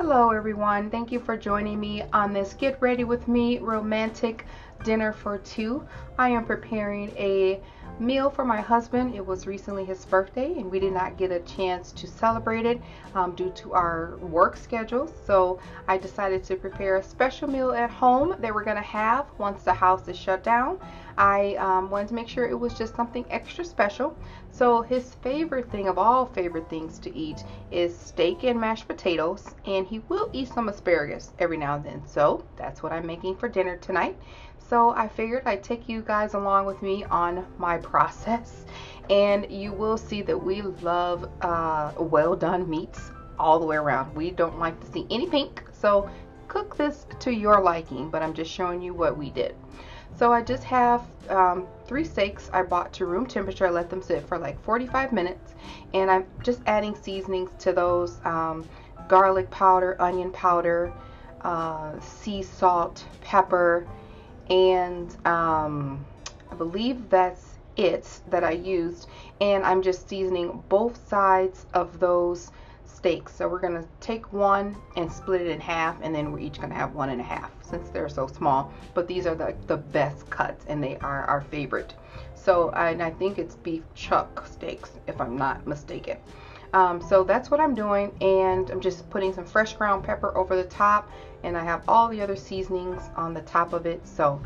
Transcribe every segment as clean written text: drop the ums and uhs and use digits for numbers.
Hello everyone, thank you for joining me on this Get Ready With Me romantic dinner for two. I am preparing a meal for my husband. It was recently his birthday and we did not get a chance to celebrate it due to our work schedules. So I decided to prepare a special meal at home that we're going to have once the house is shut down. I wanted to make sure it was just something extra special. So his favorite thing of all favorite things to eat is steak and mashed potatoes, and he will eat some asparagus every now and then. So that's what I'm making for dinner tonight. So I figured I'd take you guys along with me on my process, and you will see that we love well done meats all the way around. We don't like to see any pink, so cook this to your liking, but I'm just showing you what we did. So I just have 3 steaks I bought to room temperature. I let them sit for like 45 minutes, and I'm just adding seasonings to those: garlic powder, onion powder, sea salt, pepper, and I believe that's it that I used. And I'm just seasoning both sides of those steaks. So we're gonna take one and split it in half, and then we're each gonna have 1 1/2 since they're so small. But these are the best cuts, and they are our favorite. So and I think it's beef chuck steaks if I'm not mistaken. So that's what I'm doing, and I'm just putting some fresh ground pepper over the top, and I have all the other seasonings on the top of it. So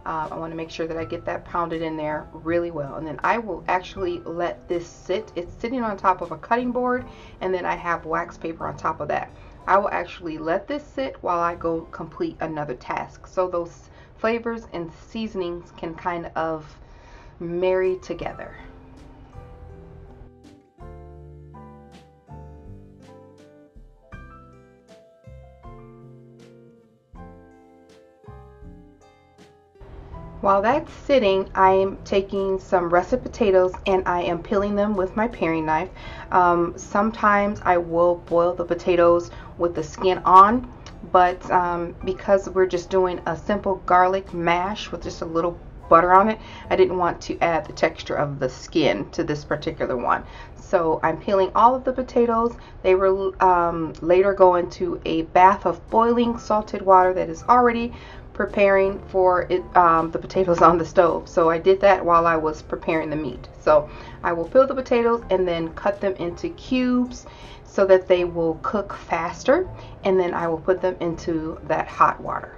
I want to make sure that I get that pounded in there really well, and then I will actually let this sit. It's sitting on top of a cutting board, and then I have wax paper on top of that. I will actually let this sit while I go complete another task, so those flavors and seasonings can kind of marry together. While that's sitting, I am taking some russet potatoes and I am peeling them with my paring knife. Sometimes I will boil the potatoes with the skin on, but because we're just doing a simple garlic mash with just a little butter on it, I didn't want to add the texture of the skin to this particular one. So I'm peeling all of the potatoes. They will later go into a bath of boiling salted water that is already preparing for it, the potatoes on the stove. So I did that while I was preparing the meat. So I will peel the potatoes and then cut them into cubes so that they will cook faster, and then I will put them into that hot water.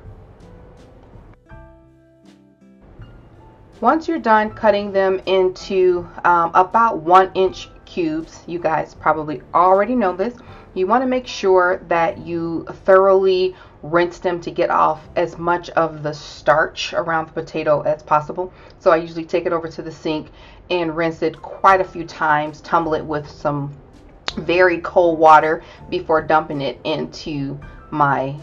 Once you're done cutting them into about 1-inch cubes, you guys probably already know this, you want to make sure that you thoroughly rinse them to get off as much of the starch around the potato as possible. So I usually take it over to the sink and rinse it quite a few times, tumble it with some very cold water before dumping it into my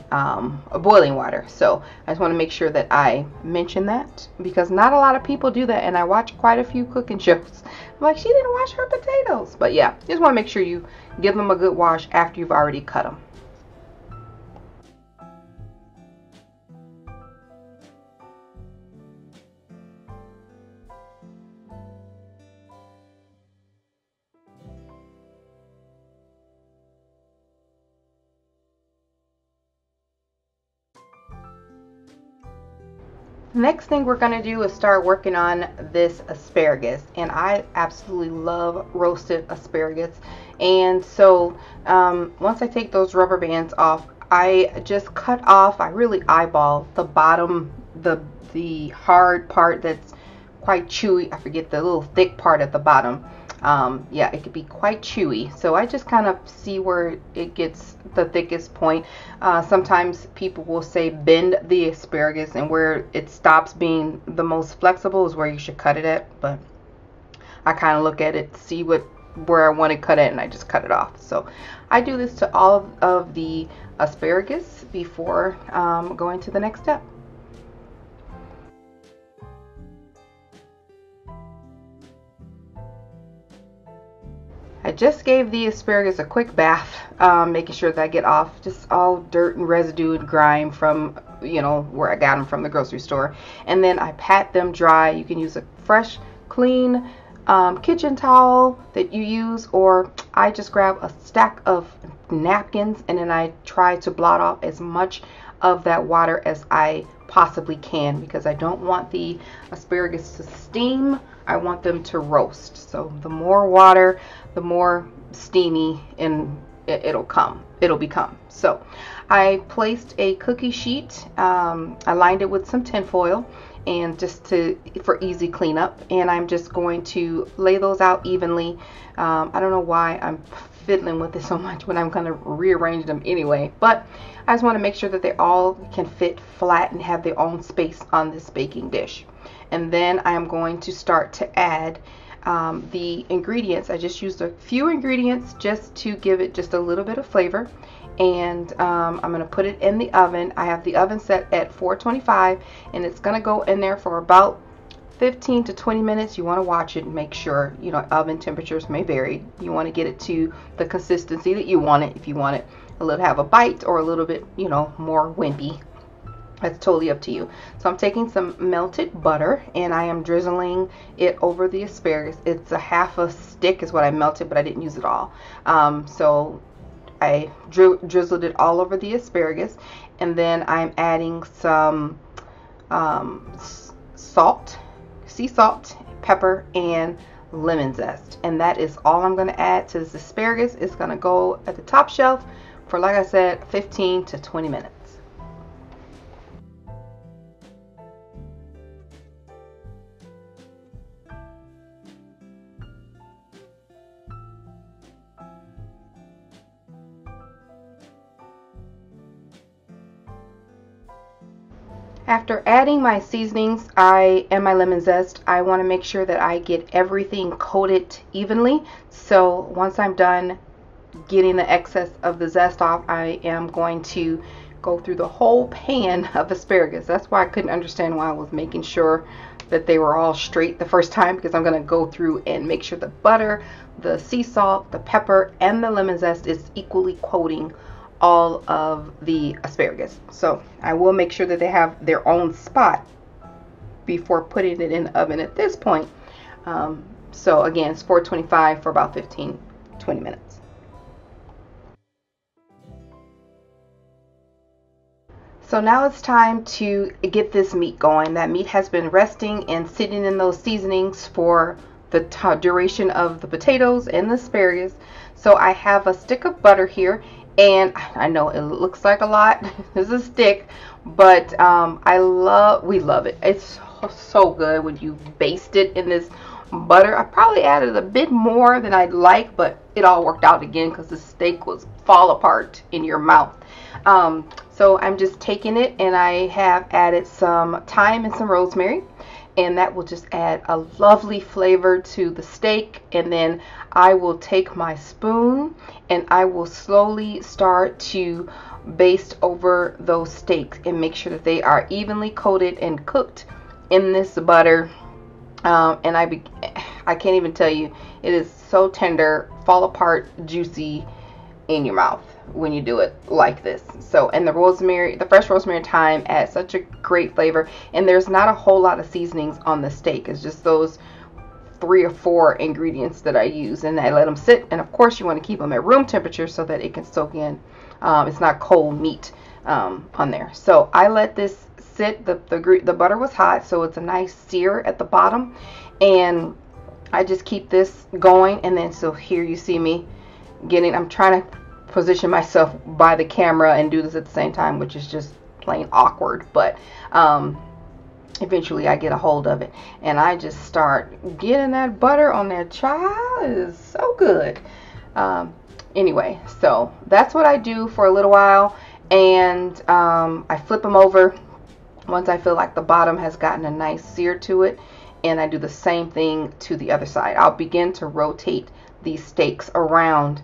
boiling water. So I just want to make sure that I mention that, because not a lot of people do that, and I watch quite a few cooking shows. I'm like, she didn't wash her potatoes. But yeah, just want to make sure you give them a good wash after you've already cut them. Next thing we're going to do is start working on this asparagus, and I absolutely love roasted asparagus. And so once I take those rubber bands off, I just cut off, I really eyeball the bottom, the hard part that's quite chewy. I forget the little thick part at the bottom. Yeah, it could be quite chewy, so I just kind of see where it gets the thickest point. Sometimes people will say bend the asparagus, and where it stops being the most flexible is where you should cut it at, but I kind of look at it, see where I want to cut it, and I just cut it off. So I do this to all of the asparagus before going to the next step. I just gave the asparagus a quick bath, making sure that I get off just all dirt and residue and grime from, you know, where I got them from the grocery store. And then I pat them dry. You can use a fresh, clean kitchen towel that you use, or I just grab a stack of napkins, and then I try to blot off as much of that water as I possibly can, because I don't want the asparagus to steam. I want them to roast. So the more water, the more steamy and it'll become. So I placed a cookie sheet. I lined it with some tin foil, and just for easy cleanup, and I'm just going to lay those out evenly. I don't know why I'm fiddling with it so much when I'm going to rearrange them anyway, but I just want to make sure that they all can fit flat and have their own space on this baking dish. And then I'm going to start to add the ingredients. I just used a few ingredients just to give it just a little bit of flavor, and I'm going to put it in the oven. I have the oven set at 425, and it's going to go in there for about 15 to 20 minutes. You want to watch it and make sure, you know, oven temperatures may vary. You want to get it to the consistency that you want it. If you want it a little have a bite or a little bit, you know, more wimpy, that's totally up to you. So I'm taking some melted butter and I am drizzling it over the asparagus. It's a half a stick is what I melted, but I didn't use it all. So I drizzled it all over the asparagus, and then I'm adding some salt, sea salt, pepper, and lemon zest, and that is all I'm going to add to this asparagus. It's going to go at the top shelf for, like I said, 15 to 20 minutes. After adding my seasonings and my lemon zest, I want to make sure that I get everything coated evenly. So once I'm done getting the excess of the zest off, I am going to go through the whole pan of asparagus. That's why I couldn't understand why I was making sure that they were all straight the first time, because I'm going to go through and make sure the butter, the sea salt, the pepper, and the lemon zest is equally coating all of the asparagus. So I will make sure that they have their own spot before putting it in the oven at this point. So again, it's 425 for about 15-20 minutes. So now it's time to get this meat going. That meat has been resting and sitting in those seasonings for the duration of the potatoes and the asparagus. So I have a stick of butter here, and I know it looks like a lot. It's a stick, but we love it. It's so good when you baste it in this butter. I probably added a bit more than I'd like, but it all worked out again because the steak was fall apart in your mouth. So I'm just taking it, and I have added some thyme and some rosemary, and that will just add a lovely flavor to the steak. And then I will take my spoon and I will slowly start to baste over those steaks and make sure that they are evenly coated and cooked in this butter. And I can't even tell you, it is so tender, fall apart, juicy in your mouth when you do it like this. So, and the rosemary, the fresh rosemary and thyme adds such a great flavor, and there's not a whole lot of seasonings on the steak. It's just those 3 or 4 ingredients that I use, and I let them sit. And of course you want to keep them at room temperature so that it can soak in. It's not cold meat on there. So I let this sit. The butter was hot, so it's a nice sear at the bottom, and I just keep this going. And then so here you see me I'm trying to position myself by the camera and do this at the same time, which is just plain awkward, but eventually I get a hold of it, and I just start getting that butter on there. Child, it is so good. Anyway, so that's what I do for a little while, and I flip them over once I feel like the bottom has gotten a nice sear to it, and I do the same thing to the other side. I'll begin to rotate these steaks around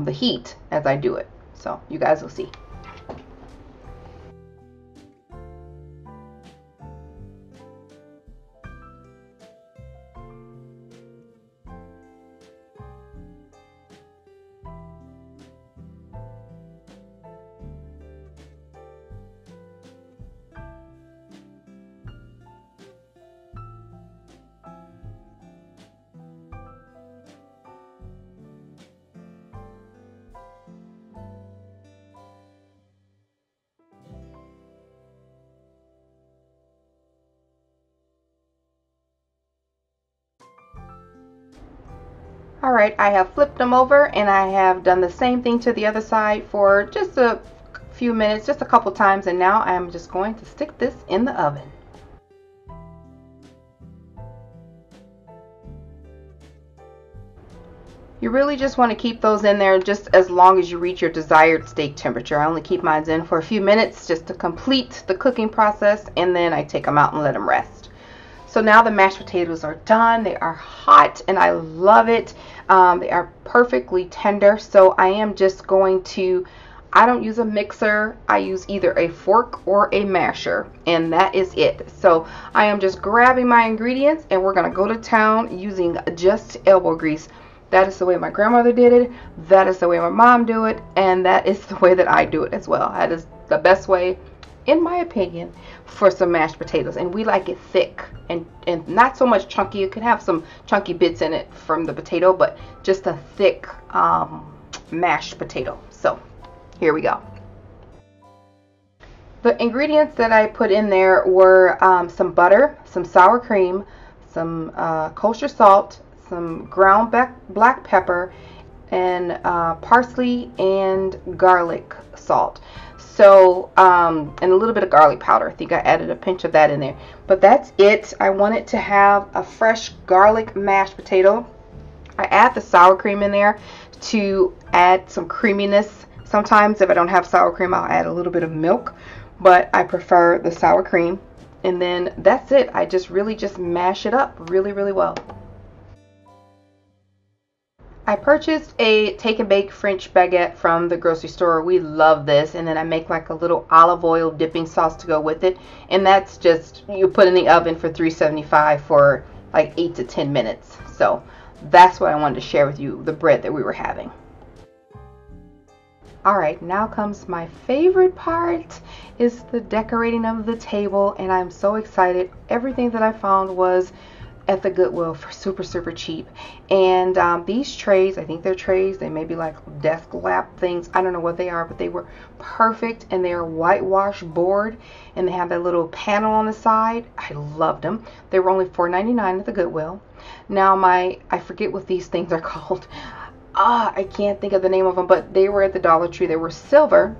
the heat as I do it, so you guys will see. Alright, I have flipped them over and I have done the same thing to the other side for just a few minutes, just a couple times, and now I'm just going to stick this in the oven. You really just want to keep those in there just as long as you reach your desired steak temperature. I only keep mine in for a few minutes just to complete the cooking process, and then I take them out and let them rest. So now the mashed potatoes are done. They are hot and I love it. They are perfectly tender. So I am just going to, I don't use a mixer. I use either a fork or a masher, and that is it. So I am just grabbing my ingredients and we're going to go to town using just elbow grease. That is the way my grandmother did it. That is the way my mom do it. And that is the way that I do it as well. That is the best way, in my opinion, for some mashed potatoes. And we like it thick and not so much chunky. You can have some chunky bits in it from the potato, but just a thick mashed potato. So here we go. The ingredients that I put in there were some butter, some sour cream, some kosher salt, some ground black pepper, and parsley and garlic salt. So, and a little bit of garlic powder. I think I added a pinch of that in there. But that's it. I wanted to have a fresh garlic mashed potato. I add the sour cream in there to add some creaminess. Sometimes if I don't have sour cream, I'll add a little bit of milk. But I prefer the sour cream. And then that's it. I just really just mash it up really, really well. I purchased a take and bake French baguette from the grocery store. We love this, and then I make like a little olive oil dipping sauce to go with it, and that's just, you put in the oven for 375 for like 8 to 10 minutes. So that's what I wanted to share with you, the bread that we were having. Alright, now comes my favorite part, is the decorating of the table, and I'm so excited. Everything that I found was at the Goodwill for super cheap. And these trays, I think they're trays, they may be like desk lap things, I don't know what they are, but they were perfect, and they're whitewash board, and they have that little panel on the side. I loved them. They were only $4.99 at the Goodwill. Now I forget what these things are called. I can't think of the name of them, but they were at the Dollar Tree. They were silver,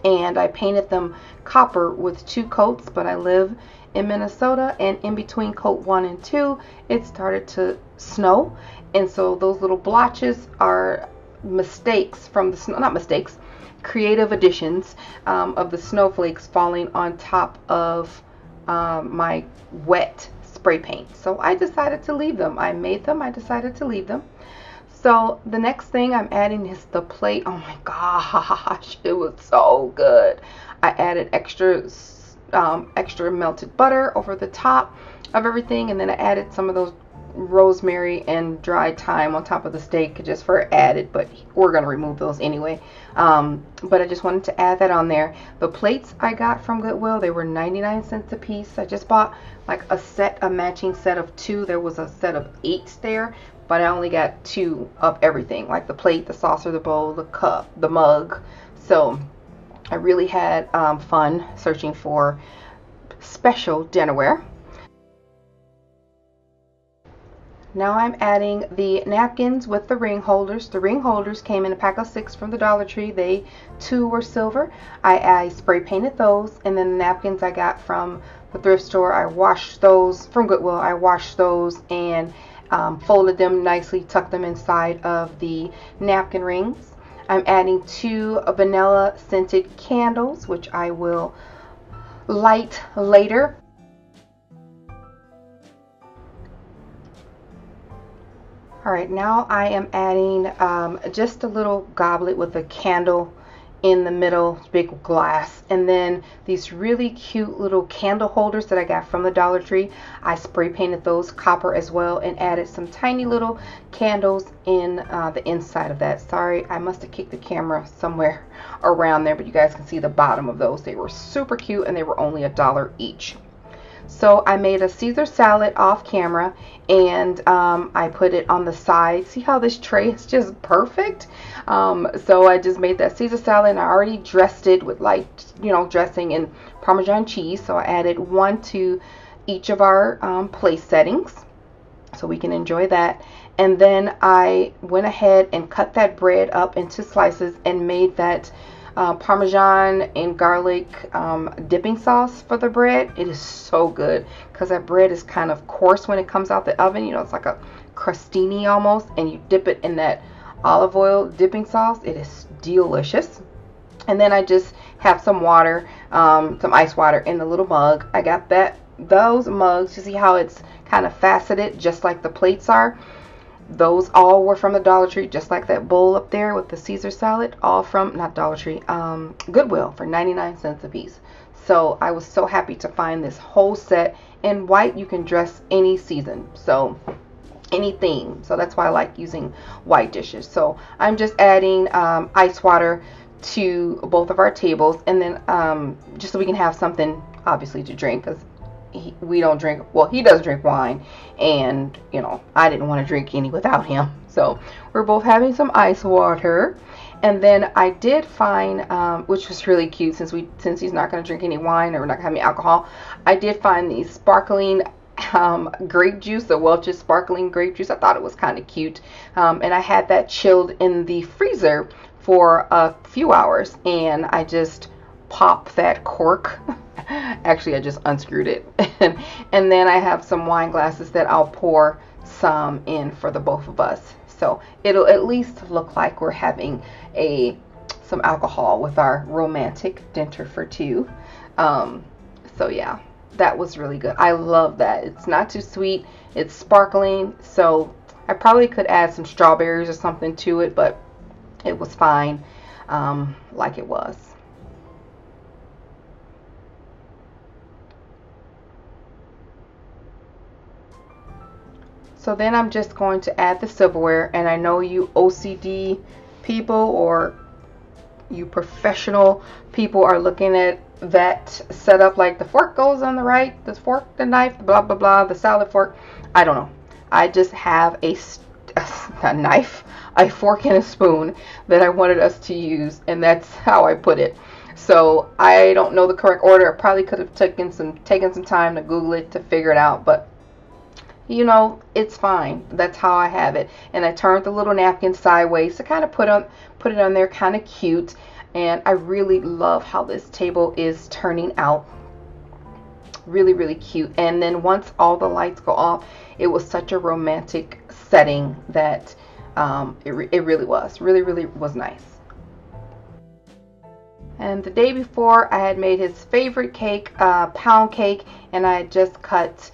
and I painted them copper with 2 coats, but I live in Minnesota, and in between coat 1 and 2 it started to snow, and so those little blotches are mistakes from the snow, not mistakes, creative additions of the snowflakes falling on top of my wet spray paint. So I decided to leave them. I made them, I decided to leave them. So the next thing I'm adding is the plate. Oh my gosh, it was so good. I added extra melted butter over the top of everything, and then I added some of those rosemary and dried thyme on top of the steak just for added, but we're going to remove those anyway. But I just wanted to add that on there. The plates I got from Goodwill, they were 99 cents a piece. I just bought like a matching set of 2. There was a set of 8 there, but I only got 2 of everything, like the plate, the saucer, the bowl, the cup, the mug. So I really had fun searching for special dinnerware. Now I'm adding the napkins with the ring holders. The ring holders came in a pack of 6 from the Dollar Tree. They too were silver. I spray painted those, and then the napkins I got from the thrift store, I washed those from Goodwill. I washed those and folded them nicely, tucked them inside of the napkin rings. I'm adding 2 vanilla scented candles, which I will light later. Alright, now I am adding just a little goblet with a candle in the middle, big glass, and then these really cute little candle holders that I got from the Dollar Tree. I spray painted those copper as well and added some tiny little candles in the inside of that. Sorry, I must have kicked the camera somewhere around there, but you guys can see the bottom of those. They were super cute, and they were only $1 each. So I made a Caesar salad off camera, and I put it on the side. See how this tray is just perfect? So I just made that Caesar salad, and I already dressed it with light, dressing and Parmesan cheese. So I added 1 to each of our place settings, so we can enjoy that. And then I went ahead and cut that bread up into slices and made that Parmesan and garlic dipping sauce for the bread. It is so good because that bread is kind of coarse when it comes out the oven. You know, it's like a crostini almost, and you dip it in that olive oil dipping sauce. It is delicious. And then I just have some water, some ice water in the little mug. I got those mugs. You see how it's kind of faceted, just like the plates are. Those all were from the Dollar Tree, just like that bowl up there with the Caesar salad, all from, not Dollar Tree, Goodwill for 99 cents a piece. So I was so happy to find this whole set in white. You can dress any season, so any theme. So that's why I like using white dishes. So I'm just adding ice water to both of our tables, and then just so we can have something obviously to drink, because we don't drink, well, he does drink wine, and you know, I didn't want to drink any without him, so we're both having some ice water. And then I did find, which was really cute, since he's not going to drink any wine, or we're not going to have any alcohol, I did find these sparkling grape juice, the Welch's sparkling grape juice. I thought it was kind of cute, and I had that chilled in the freezer for a few hours, and I just popped that cork. Actually, I just unscrewed it. And then I have some wine glasses that I'll pour some in for the both of us. So it'll at least look like we're having some alcohol with our romantic dinner for two. So yeah, that was really good. I love that. It's not too sweet. It's sparkling. So I probably could add some strawberries or something to it, but it was fine like it was. So then I'm just going to add the silverware, and I know you OCD people or you professional people are looking at that setup like the fork goes on the right, the fork, the knife, blah blah blah, the salad fork. I don't know. I just have a knife, a fork, and a spoon that I wanted us to use, and that's how I put it. So I don't know the correct order. I probably could have taken some time to Google it to figure it out, but you know, it's fine. That's how I have it. And I turned the little napkin sideways to kind of put it on there, kind of cute. And I really love how this table is turning out. Really, really cute. And then once all the lights go off, it was such a romantic setting that it really was. Really, really was nice. And the day before, I had made his favorite cake, pound cake, and I had just cut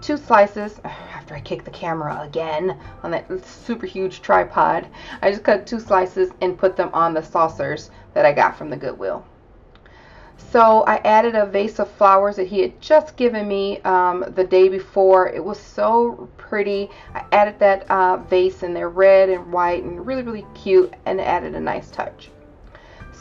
2 slices. After I kicked the camera again on that super huge tripod, I just cut 2 slices and put them on the saucers that I got from the Goodwill. So I added a vase of flowers that he had just given me the day before. It was so pretty. I added that vase, and they're red and white and really, really cute, and added a nice touch.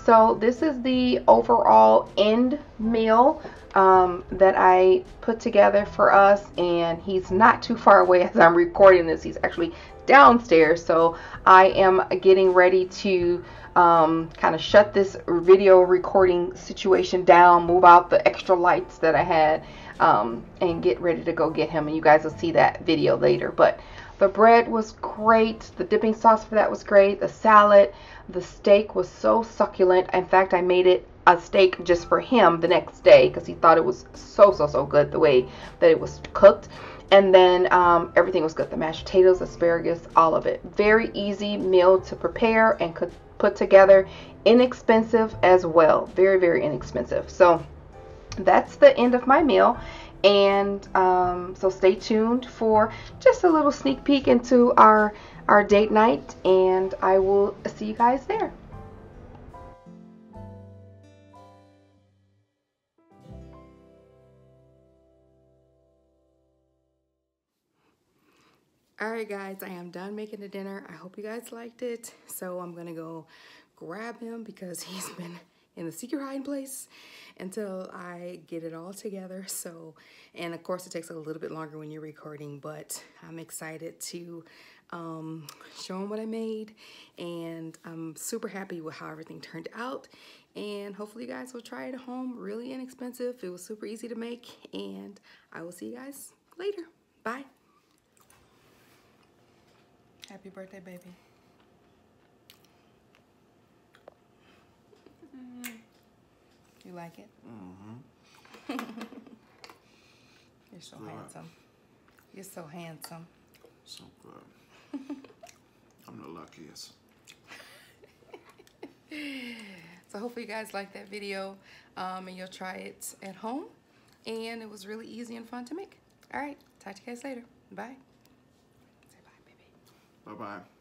So this is the overall end meal that I put together for us, and he's not too far away as I'm recording this. He's actually downstairs, so I am getting ready to kind of shut this video recording situation down, move out the extra lights that I had, and get ready to go get him, and you guys will see that video later. But the bread was great, the dipping sauce for that was great, the salad, the steak was so succulent. In fact, I made it a steak just for him the next day because he thought it was so good the way that it was cooked. And then everything was good. The mashed potatoes, asparagus, all of it. Very easy meal to prepare and could put together. Inexpensive as well. Very, very inexpensive. So that's the end of my meal. And so stay tuned for just a little sneak peek into our date night, and I will see you guys there. Alright guys, I am done making the dinner. I hope you guys liked it. So I'm gonna go grab him because he's been in the secret hiding place until I get it all together. So, and of course it takes a little bit longer when you're recording, but I'm excited to show him what I made, and I'm super happy with how everything turned out, and hopefully you guys will try it at home. Really inexpensive. It was super easy to make, and I will see you guys later. Bye. Happy birthday, baby. You like it? Mm-hmm. You're so handsome. You're so handsome. So good. I'm the luckiest. So hopefully you guys like that video and you'll try it at home. And it was really easy and fun to make. All right, talk to you guys later. Bye. Say bye, baby. Bye-bye.